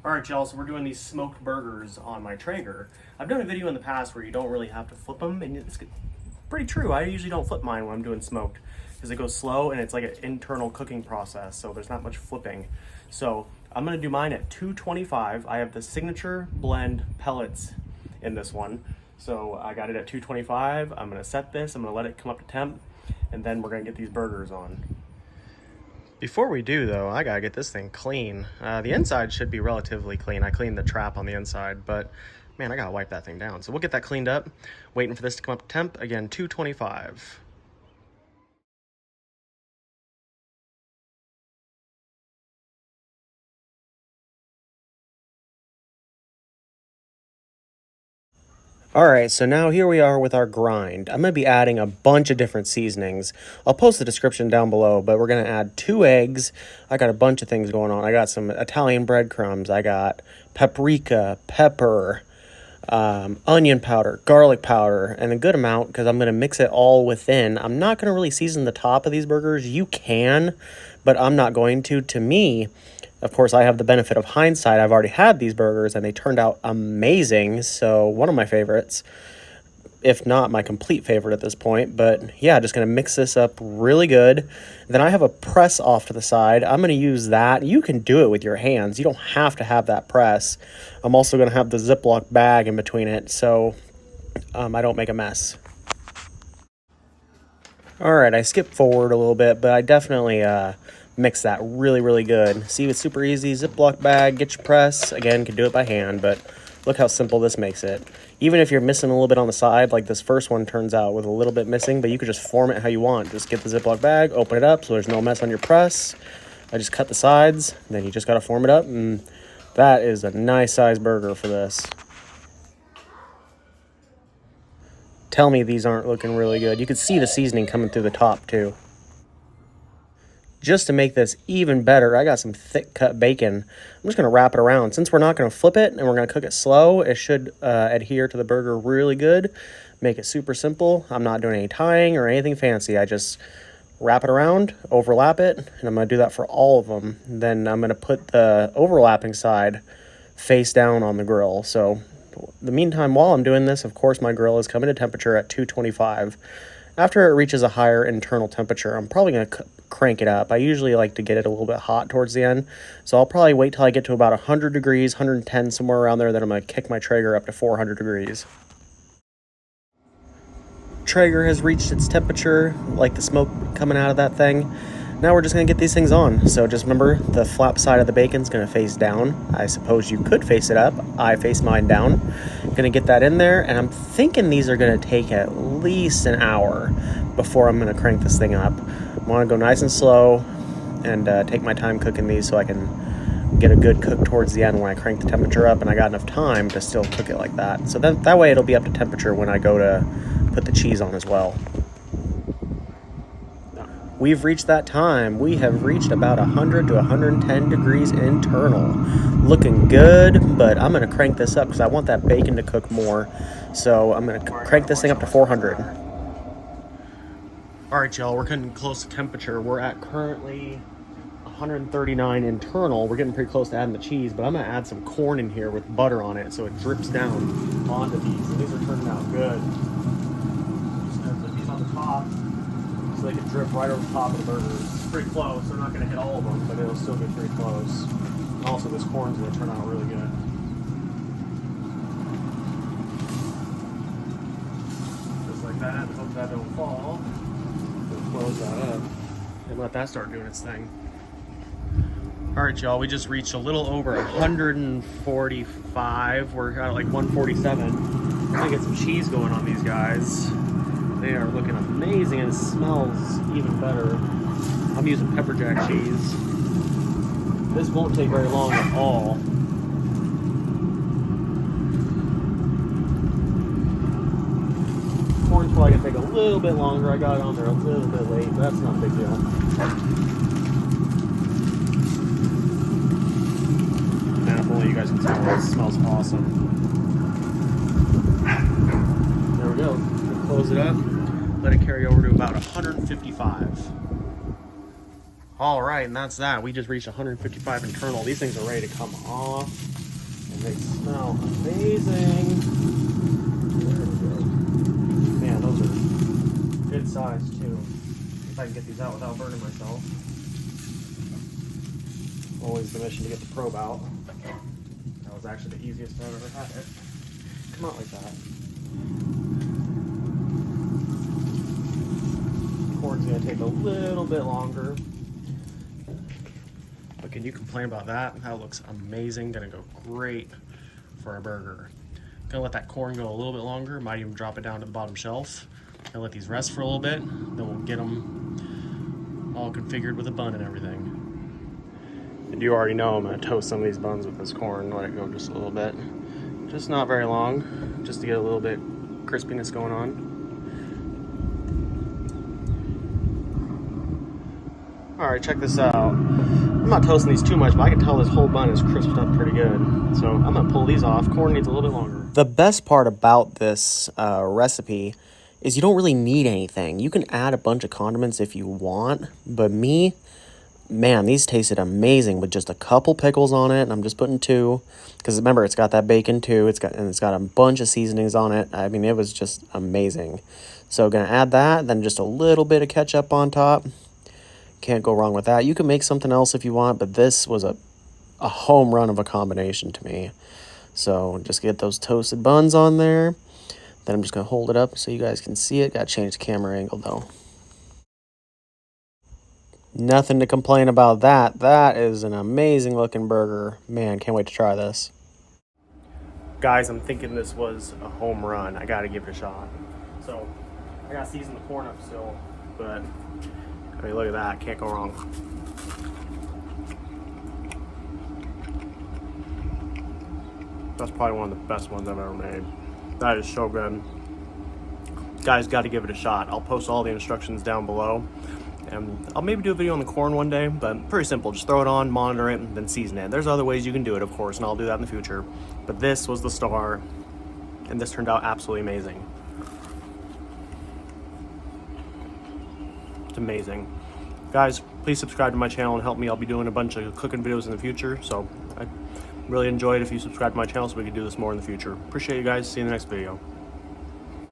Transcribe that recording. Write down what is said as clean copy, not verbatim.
All right, y'all, so we're doing these smoked burgers on my Traeger. I've done a video in the past where you don't really have to flip them, and it's pretty true. I usually don't flip mine when I'm doing smoked because it goes slow and it's like an internal cooking process, so there's not much flipping. So I'm gonna do mine at 225. I have the signature blend pellets in this one. So I got it at 225. I'm gonna set this, I'm gonna let it come up to temp, and then we're gonna get these burgers on. Before we do, though, I gotta get this thing clean. The inside should be relatively clean. I cleaned the trap on the inside, but man, I gotta wipe that thing down. So we'll get that cleaned up. Waiting for this to come up to temp. Again, 225. All right, so now here we are with our grind. I'm gonna be adding a bunch of different seasonings. I'll post the description down below, but we're gonna add 2 eggs. I got a bunch of things going on. I got some Italian breadcrumbs. I got paprika, pepper, onion powder, garlic powder, and a good amount because I'm gonna mix it all within. I'm not gonna really season the top of these burgers. You can, but I'm not going to. To me, of course, I have the benefit of hindsight. I've already had these burgers and they turned out amazing. So one of my favorites, if not my complete favorite at this point. But yeah, just going to mix this up really good. Then I have a press off to the side. I'm going to use that. You can do it with your hands. You don't have to have that press. I'm also going to have the Ziploc bag in between it so I don't make a mess. All right, I skipped forward a little bit, but I definitely mix that really good. See, it's super easy. Ziploc bag, get your press. Again, can do it by hand, but look how simple this makes it. Even if you're missing a little bit on the side, like this first one turns out with a little bit missing, but you could just form it how you want. Just get the Ziploc bag, open it up so there's no mess on your press. I just cut the sides, then you just got to form it up, and that is a nice size burger for this. Tell me these aren't looking really good. You can see the seasoning coming through the top too. Just to make this even better, I got some thick cut bacon. I'm just going to wrap it around. Since we're not going to flip it and we're going to cook it slow, it should adhere to the burger really good. Make it super simple. I'm not doing any tying or anything fancy. I just wrap it around, overlap it, and I'm going to do that for all of them. Then I'm going to put the overlapping side face down on the grill. So the meantime, while I'm doing this, of course, my grill is coming to temperature at 225. After it reaches a higher internal temperature, I'm probably going to crank it up. I usually like to get it a little bit hot towards the end, so I'll probably wait till I get to about 100 degrees, 110, somewhere around there, then I'm going to kick my Traeger up to 400 degrees. Traeger has reached its temperature, like the smoke coming out of that thing. Now we're just going to get these things on. So just remember, the flap side of the bacon's going to face down. I suppose you could face it up. I face mine down. Going to get that in there, and I'm thinking these are going to take at least an hour before I'm going to crank this thing up. I want to go nice and slow and take my time cooking these so I can get a good cook towards the end when I crank the temperature up, and I got enough time to still cook it like that. So that way it'll be up to temperature when I go to put the cheese on as well. We've reached that time. We have reached about 100 to 110 degrees internal. Looking good, but I'm going to crank this up because I want that bacon to cook more. So I'm going to crank this thing up to 400. All right, y'all, we're getting close to temperature. We're at currently 139 internal. We're getting pretty close to adding the cheese, but I'm going to add some corn in here with butter on it so it drips down onto these. And these are turning out good. Just going to put these on the top, so they can drip right over the top of the burgers. It's pretty close. They're not going to hit all of them, but it'll still get pretty close. And also, this corn's going to turn out really good. Just like that. Hope that don't fall. We'll close that up and let that start doing its thing. All right, y'all. We just reached a little over 145. We're at like 147. I'm going to get some cheese going on these guys. They are looking amazing and it smells even better. I'm using pepper jack cheese. This won't take very long at all. Corn's probably gonna take a little bit longer. I got it on there a little bit late, but that's not a big deal. Man, if only you guys can tell, it smells awesome. There we go. We'll close it up. Let it carry over to about 155. All right, and that's that. We just reached 155 internal. These things are ready to come off. And they smell amazing. There we go. Man, those are good size too. If I can get these out without burning myself. Always the mission to get the probe out. That was actually the easiest I've ever had it. Come out like that. Corn's gonna take a little bit longer. But can you complain about that? That looks amazing. Gonna go great for a burger. Gonna let that corn go a little bit longer. Might even drop it down to the bottom shelf. Gonna let these rest for a little bit. Then we'll get them all configured with a bun and everything. And you already know I'm gonna toast some of these buns with this corn. Let it go just a little bit. Just not very long, just to get a little bit crispiness going on. All right, check this out. I'm not toasting these too much, but I can tell this whole bun is crisped up pretty good. So I'm gonna pull these off. Corn needs a little bit longer. The best part about this recipe is you don't really need anything. You can add a bunch of condiments if you want, but man, these tasted amazing with just a couple pickles on it, and I'm just putting 2, because remember, it's got that bacon too. It's got a bunch of seasonings on it. I mean, it was just amazing. So gonna add that, then just a little bit of ketchup on top. Can't go wrong with that. You can make something else if you want, but this was a home run of a combination to me. So just get those toasted buns on there. Then I'm just gonna hold it up so you guys can see it. Gotta change the camera angle though. Nothing to complain about that. That is an amazing looking burger. Man, can't wait to try this. Guys, I'm thinking this was a home run. I gotta give it a shot. So, I gotta season the corn up still, but I mean, look at that. Can't go wrong. That's probably one of the best ones I've ever made. That is so good. Guys, gotta give it a shot. I'll post all the instructions down below. And I'll maybe do a video on the corn one day, but pretty simple. Just throw it on, monitor it, and then season it. There's other ways you can do it, of course, and I'll do that in the future. But this was the star, and this turned out absolutely amazing. It's amazing. Guys, please subscribe to my channel and help me. I'll be doing a bunch of cooking videos in the future, so I really enjoy it if you subscribe to my channel so we can do this more in the future. Appreciate you guys. See you in the next video.